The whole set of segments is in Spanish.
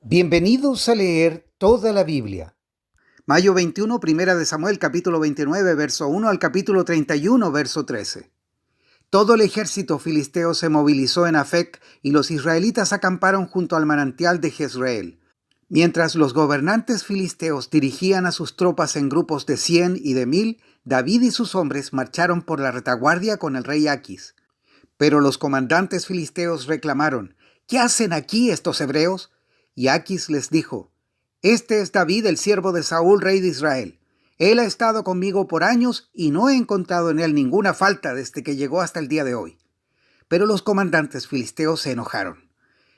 Bienvenidos a leer toda la Biblia. Mayo 21, Primera de Samuel, capítulo 29, verso 1 al capítulo 31, verso 13. Todo el ejército filisteo se movilizó en Afec y los israelitas acamparon junto al manantial de Jezreel. Mientras los gobernantes filisteos dirigían a sus tropas en grupos de 100 y de 1000, David y sus hombres marcharon por la retaguardia con el rey Aquis. Pero los comandantes filisteos reclamaron: ¿Qué hacen aquí estos hebreos? Y Aquis les dijo: Este es David, el siervo de Saúl, rey de Israel. Él ha estado conmigo por años y no he encontrado en él ninguna falta desde que llegó hasta el día de hoy. Pero los comandantes filisteos se enojaron.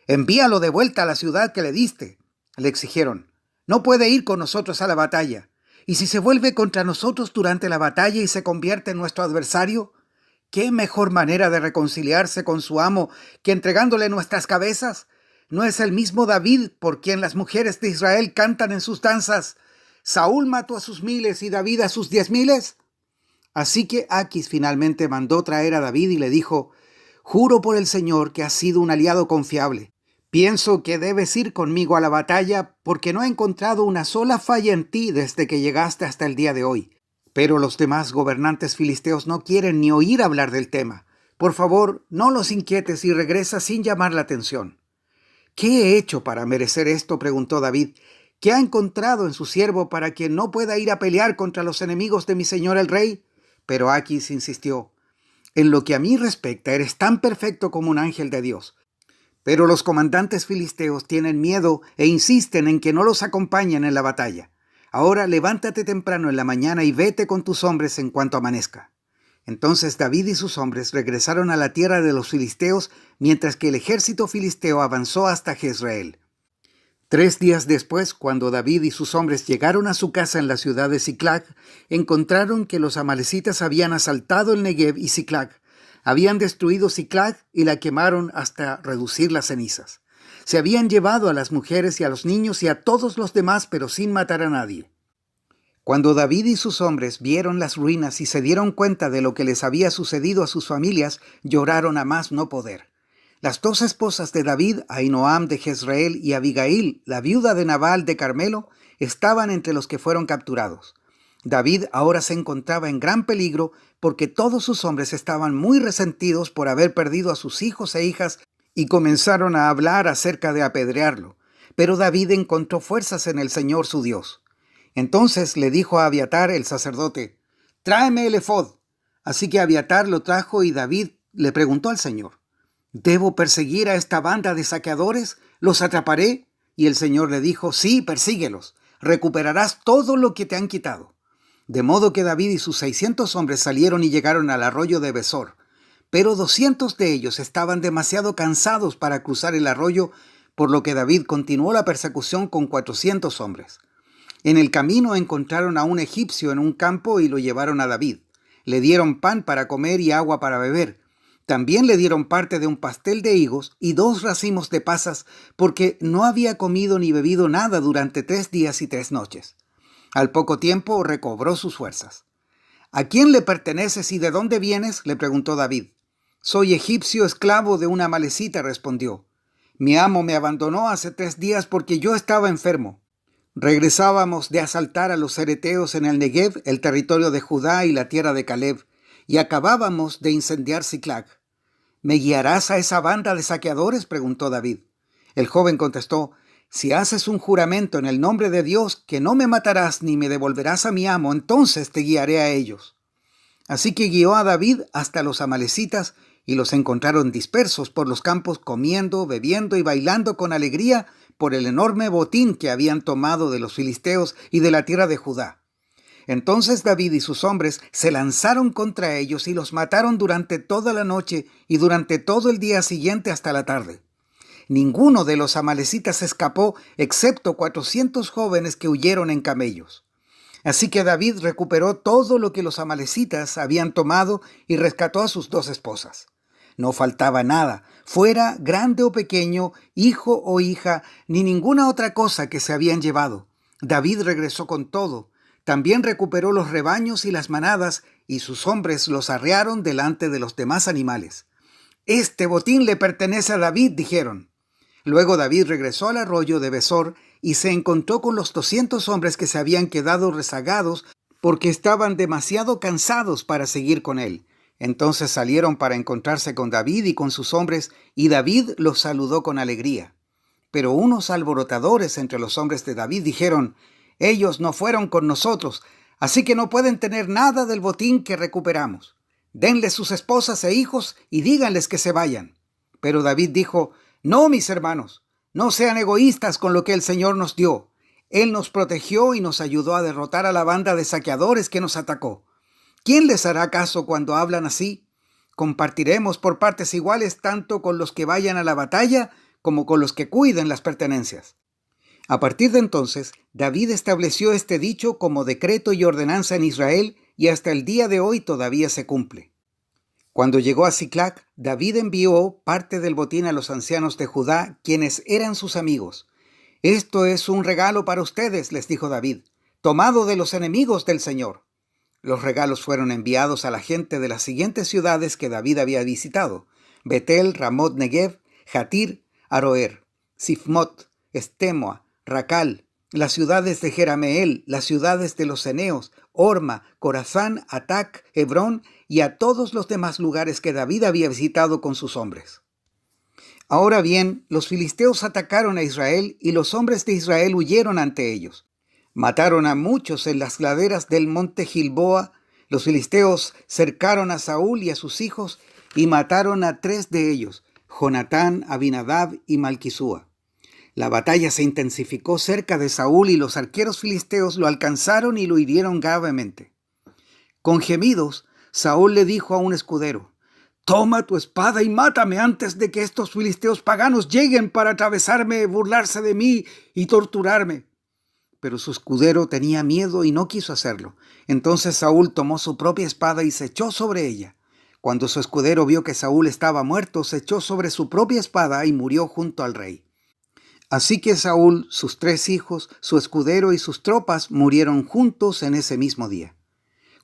Envíalo de vuelta a la ciudad que le diste, le exigieron. No puede ir con nosotros a la batalla. ¿Y si se vuelve contra nosotros durante la batalla y se convierte en nuestro adversario? ¿Qué mejor manera de reconciliarse con su amo que entregándole nuestras cabezas? ¿No es el mismo David por quien las mujeres de Israel cantan en sus danzas: Saúl mató a sus 1000 y David a sus 10,000? Así que Aquis finalmente mandó traer a David y le dijo: Juro por el Señor que has sido un aliado confiable. Pienso que debes ir conmigo a la batalla porque no he encontrado una sola falla en ti desde que llegaste hasta el día de hoy. Pero los demás gobernantes filisteos no quieren ni oír hablar del tema. Por favor, no los inquietes y regresa sin llamar la atención. ¿Qué he hecho para merecer esto?, preguntó David. ¿Qué ha encontrado en su siervo para que no pueda ir a pelear contra los enemigos de mi señor el rey? Pero Aquis insistió: En lo que a mí respecta, eres tan perfecto como un ángel de Dios. Pero los comandantes filisteos tienen miedo e insisten en que no los acompañen en la batalla. Ahora levántate temprano en la mañana y vete con tus hombres en cuanto amanezca. Entonces David y sus hombres regresaron a la tierra de los filisteos, mientras que el ejército filisteo avanzó hasta Jezreel. 3 días después, cuando David y sus hombres llegaron a su casa en la ciudad de Siclag, encontraron que los amalecitas habían asaltado el Negev y Siclag. Habían destruido Siclag y la quemaron hasta reducir las cenizas. Se habían llevado a las mujeres y a los niños y a todos los demás, pero sin matar a nadie. Cuando David y sus hombres vieron las ruinas y se dieron cuenta de lo que les había sucedido a sus familias, lloraron a más no poder. Las 2 esposas de David, Ahinoam de Jezreel y Abigail, la viuda de Nabal de Carmelo, estaban entre los que fueron capturados. David ahora se encontraba en gran peligro porque todos sus hombres estaban muy resentidos por haber perdido a sus hijos e hijas y comenzaron a hablar acerca de apedrearlo. Pero David encontró fuerzas en el Señor su Dios. Entonces le dijo a Abiatar el sacerdote: Tráeme el efod. Así que Abiatar lo trajo y David le preguntó al Señor: ¿Debo perseguir a esta banda de saqueadores? ¿Los atraparé? Y el Señor le dijo: Sí, persíguelos. Recuperarás todo lo que te han quitado. De modo que David y sus 600 hombres salieron y llegaron al arroyo de Besor. Pero 200 de ellos estaban demasiado cansados para cruzar el arroyo, por lo que David continuó la persecución con 400 hombres. En el camino encontraron a un egipcio en un campo y lo llevaron a David. Le dieron pan para comer y agua para beber. También le dieron parte de un pastel de higos y 2 racimos de pasas, porque no había comido ni bebido nada durante 3 días y 3 noches. Al poco tiempo recobró sus fuerzas. ¿A quién le perteneces y de dónde vienes?, le preguntó David. Soy egipcio, esclavo de una amalecita, respondió. Mi amo me abandonó hace 3 días porque yo estaba enfermo. Regresábamos de asaltar a los cereteos en el Negev, el territorio de Judá y la tierra de Caleb, y acabábamos de incendiar Siclag. ¿Me guiarás a esa banda de saqueadores?, preguntó David. El joven contestó: Si haces un juramento en el nombre de Dios que no me matarás ni me devolverás a mi amo, entonces te guiaré a ellos. Así que guió a David hasta los amalecitas y los encontraron dispersos por los campos, comiendo, bebiendo y bailando con alegría por el enorme botín que habían tomado de los filisteos y de la tierra de Judá. Entonces David y sus hombres se lanzaron contra ellos y los mataron durante toda la noche y durante todo el día siguiente hasta la tarde. Ninguno de los amalecitas escapó, excepto 400 jóvenes que huyeron en camellos. Así que David recuperó todo lo que los amalecitas habían tomado y rescató a sus 2 esposas. No faltaba nada, fuera grande o pequeño, hijo o hija, ni ninguna otra cosa que se habían llevado. David regresó con todo. También recuperó los rebaños y las manadas, y sus hombres los arrearon delante de los demás animales. Este botín le pertenece a David, dijeron. Luego David regresó al arroyo de Besor y se encontró con los 200 hombres que se habían quedado rezagados porque estaban demasiado cansados para seguir con él. Entonces salieron para encontrarse con David y con sus hombres, y David los saludó con alegría. Pero unos alborotadores entre los hombres de David dijeron: «Ellos no fueron con nosotros, así que no pueden tener nada del botín que recuperamos. Denles sus esposas e hijos y díganles que se vayan». Pero David dijo: «No, mis hermanos, no sean egoístas con lo que el Señor nos dio. Él nos protegió y nos ayudó a derrotar a la banda de saqueadores que nos atacó. ¿Quién les hará caso cuando hablan así? Compartiremos por partes iguales tanto con los que vayan a la batalla como con los que cuiden las pertenencias». A partir de entonces, David estableció este dicho como decreto y ordenanza en Israel, y hasta el día de hoy todavía se cumple. Cuando llegó a Siclac, David envió parte del botín a los ancianos de Judá, quienes eran sus amigos. «Esto es un regalo para ustedes», les dijo David, «tomado de los enemigos del Señor». Los regalos fueron enviados a la gente de las siguientes ciudades que David había visitado: Betel, Ramot Negev, Jatir, Aroer, Sifmot, Estemoa, Racal, las ciudades de Jerameel, las ciudades de los Eneos, Orma, Corazán, Atac, Hebrón y a todos los demás lugares que David había visitado con sus hombres. Ahora bien, los filisteos atacaron a Israel y los hombres de Israel huyeron ante ellos. Mataron a muchos en las laderas del monte Gilboa. Los filisteos cercaron a Saúl y a sus hijos y mataron a 3 de ellos, Jonatán, Abinadab y Malquisúa. La batalla se intensificó cerca de Saúl y los arqueros filisteos lo alcanzaron y lo hirieron gravemente. Con gemidos, Saúl le dijo a un escudero: «Toma tu espada y mátame antes de que estos filisteos paganos lleguen para atravesarme, burlarse de mí y torturarme». Pero su escudero tenía miedo y no quiso hacerlo. Entonces Saúl tomó su propia espada y se echó sobre ella. Cuando su escudero vio que Saúl estaba muerto, se echó sobre su propia espada y murió junto al rey. Así que Saúl, sus 3 hijos, su escudero y sus tropas murieron juntos en ese mismo día.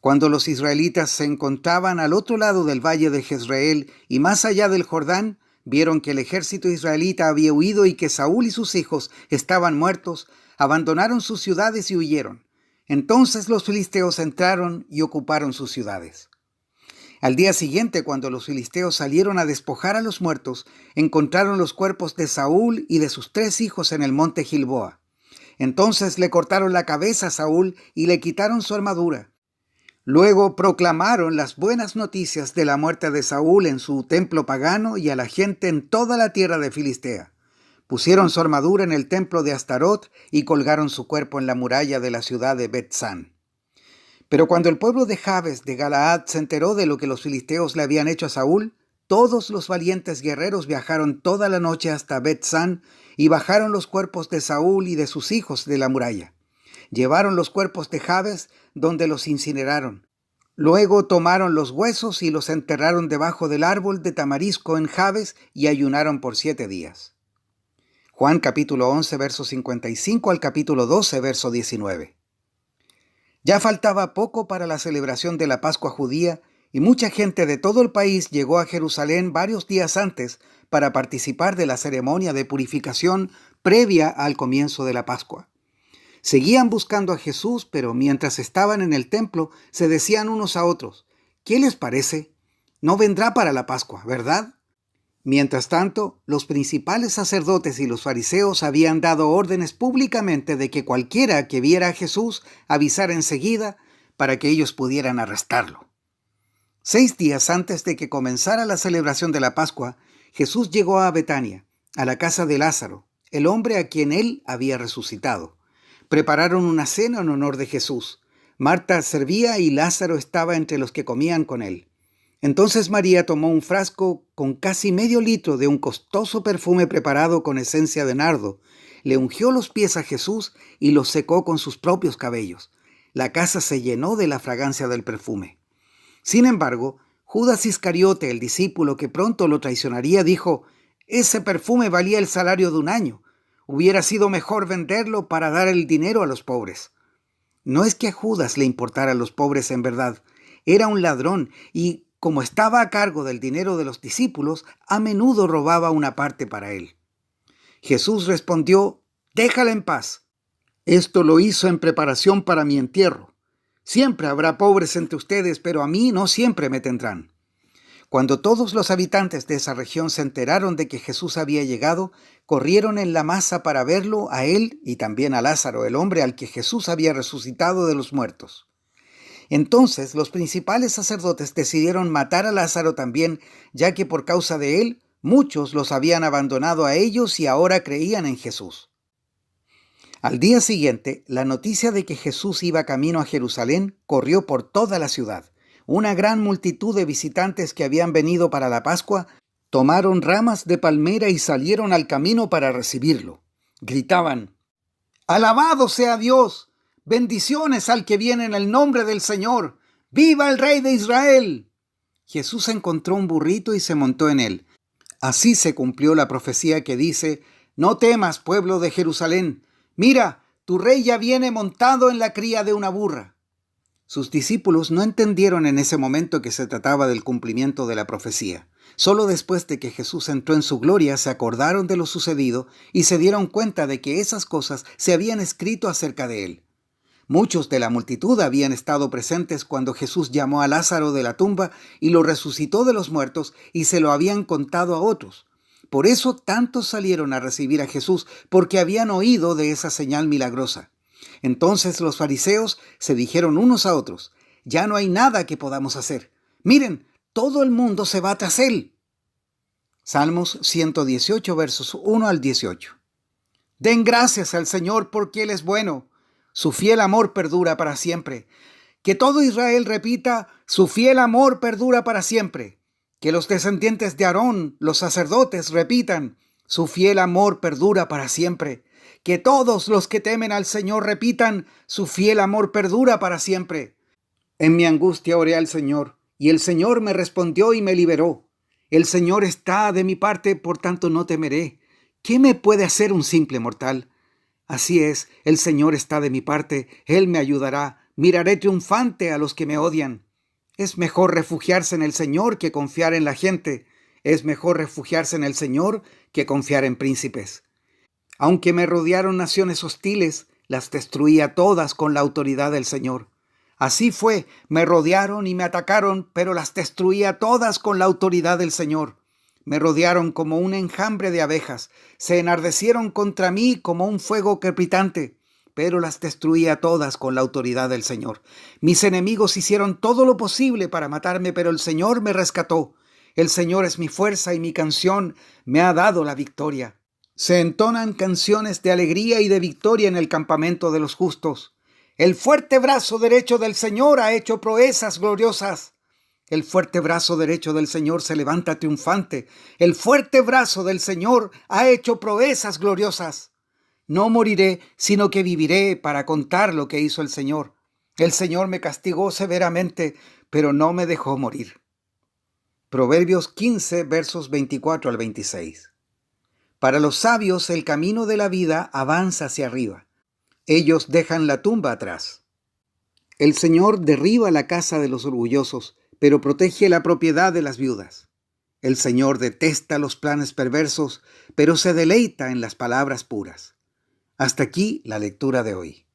Cuando los israelitas se encontraban al otro lado del valle de Jezreel y más allá del Jordán, vieron que el ejército israelita había huido y que Saúl y sus hijos estaban muertos, abandonaron sus ciudades y huyeron. Entonces los filisteos entraron y ocuparon sus ciudades. Al día siguiente, cuando los filisteos salieron a despojar a los muertos, encontraron los cuerpos de Saúl y de sus 3 hijos en el monte Gilboa. Entonces le cortaron la cabeza a Saúl y le quitaron su armadura. Luego proclamaron las buenas noticias de la muerte de Saúl en su templo pagano y a la gente en toda la tierra de Filistea. Pusieron su armadura en el templo de Astarot y colgaron su cuerpo en la muralla de la ciudad de Bet-San. Pero cuando el pueblo de Jabes de Galaad se enteró de lo que los filisteos le habían hecho a Saúl, todos los valientes guerreros viajaron toda la noche hasta Bet-San y bajaron los cuerpos de Saúl y de sus hijos de la muralla. Llevaron los cuerpos de Jabes, donde los incineraron. Luego tomaron los huesos y los enterraron debajo del árbol de tamarisco en Jabes y ayunaron por 7 días. Juan capítulo 11, verso 55 al capítulo 12, verso 19. Ya faltaba poco para la celebración de la Pascua judía y mucha gente de todo el país llegó a Jerusalén varios días antes para participar de la ceremonia de purificación previa al comienzo de la Pascua. Seguían buscando a Jesús, pero mientras estaban en el templo se decían unos a otros: «¿Qué les parece? No vendrá para la Pascua, ¿verdad?». Mientras tanto, los principales sacerdotes y los fariseos habían dado órdenes públicamente de que cualquiera que viera a Jesús avisara enseguida para que ellos pudieran arrestarlo. 6 días antes de que comenzara la celebración de la Pascua, Jesús llegó a Betania, a la casa de Lázaro, el hombre a quien él había resucitado. Prepararon una cena en honor de Jesús. Marta servía y Lázaro estaba entre los que comían con él. Entonces María tomó un frasco con casi medio litro de un costoso perfume preparado con esencia de nardo, le ungió los pies a Jesús y los secó con sus propios cabellos. La casa se llenó de la fragancia del perfume. Sin embargo, Judas Iscariote, el discípulo que pronto lo traicionaría, dijo: «Ese perfume valía el salario de un año. Hubiera sido mejor venderlo para dar el dinero a los pobres». No es que a Judas le importara a los pobres en verdad. Era un ladrón y, como estaba a cargo del dinero de los discípulos, a menudo robaba una parte para él. Jesús respondió: «Déjala en paz. Esto lo hizo en preparación para mi entierro. Siempre habrá pobres entre ustedes, pero a mí no siempre me tendrán». Cuando todos los habitantes de esa región se enteraron de que Jesús había llegado, corrieron en la masa para verlo a él y también a Lázaro, el hombre al que Jesús había resucitado de los muertos. Entonces los principales sacerdotes decidieron matar a Lázaro también, ya que por causa de él muchos los habían abandonado a ellos y ahora creían en Jesús. Al día siguiente, la noticia de que Jesús iba camino a Jerusalén corrió por toda la ciudad. Una gran multitud de visitantes que habían venido para la Pascua tomaron ramas de palmera y salieron al camino para recibirlo. Gritaban: «¡Alabado sea Dios! ¡Bendiciones al que viene en el nombre del Señor! ¡Viva el Rey de Israel!». Jesús encontró un burrito y se montó en él. Así se cumplió la profecía que dice: «No temas, pueblo de Jerusalén. Mira, tu rey ya viene montado en la cría de una burra». Sus discípulos no entendieron en ese momento que se trataba del cumplimiento de la profecía. Solo después de que Jesús entró en su gloria se acordaron de lo sucedido y se dieron cuenta de que esas cosas se habían escrito acerca de él. Muchos de la multitud habían estado presentes cuando Jesús llamó a Lázaro de la tumba y lo resucitó de los muertos, y se lo habían contado a otros. Por eso tantos salieron a recibir a Jesús, porque habían oído de esa señal milagrosa. Entonces los fariseos se dijeron unos a otros: «Ya no hay nada que podamos hacer. Miren, todo el mundo se va tras él». Salmos 118, versos 1 al 18. Den gracias al Señor porque Él es bueno. Su fiel amor perdura para siempre. Que todo Israel repita: su fiel amor perdura para siempre. Que los descendientes de Aarón, los sacerdotes, repitan: su fiel amor perdura para siempre. Que todos los que temen al Señor repitan: su fiel amor perdura para siempre. En mi angustia oré al Señor, y el Señor me respondió y me liberó. El Señor está de mi parte, por tanto no temeré. ¿Qué me puede hacer un simple mortal? Así es, el Señor está de mi parte, Él me ayudará. Miraré triunfante a los que me odian. Es mejor refugiarse en el Señor que confiar en la gente. Es mejor refugiarse en el Señor que confiar en príncipes. Aunque me rodearon naciones hostiles, las destruí a todas con la autoridad del Señor. Así fue, me rodearon y me atacaron, pero las destruí a todas con la autoridad del Señor. Me rodearon como un enjambre de abejas, se enardecieron contra mí como un fuego crepitante, pero las destruí a todas con la autoridad del Señor. Mis enemigos hicieron todo lo posible para matarme, pero el Señor me rescató. El Señor es mi fuerza y mi canción me ha dado la victoria. Se entonan canciones de alegría y de victoria en el campamento de los justos. El fuerte brazo derecho del Señor ha hecho proezas gloriosas. El fuerte brazo derecho del Señor se levanta triunfante. El fuerte brazo del Señor ha hecho proezas gloriosas. No moriré, sino que viviré para contar lo que hizo el Señor. El Señor me castigó severamente, pero no me dejó morir. Proverbios 15, versos 24 al 26. Para los sabios el camino de la vida avanza hacia arriba. Ellos dejan la tumba atrás. El Señor derriba la casa de los orgullosos, pero protege la propiedad de las viudas. El Señor detesta los planes perversos, pero se deleita en las palabras puras. Hasta aquí la lectura de hoy.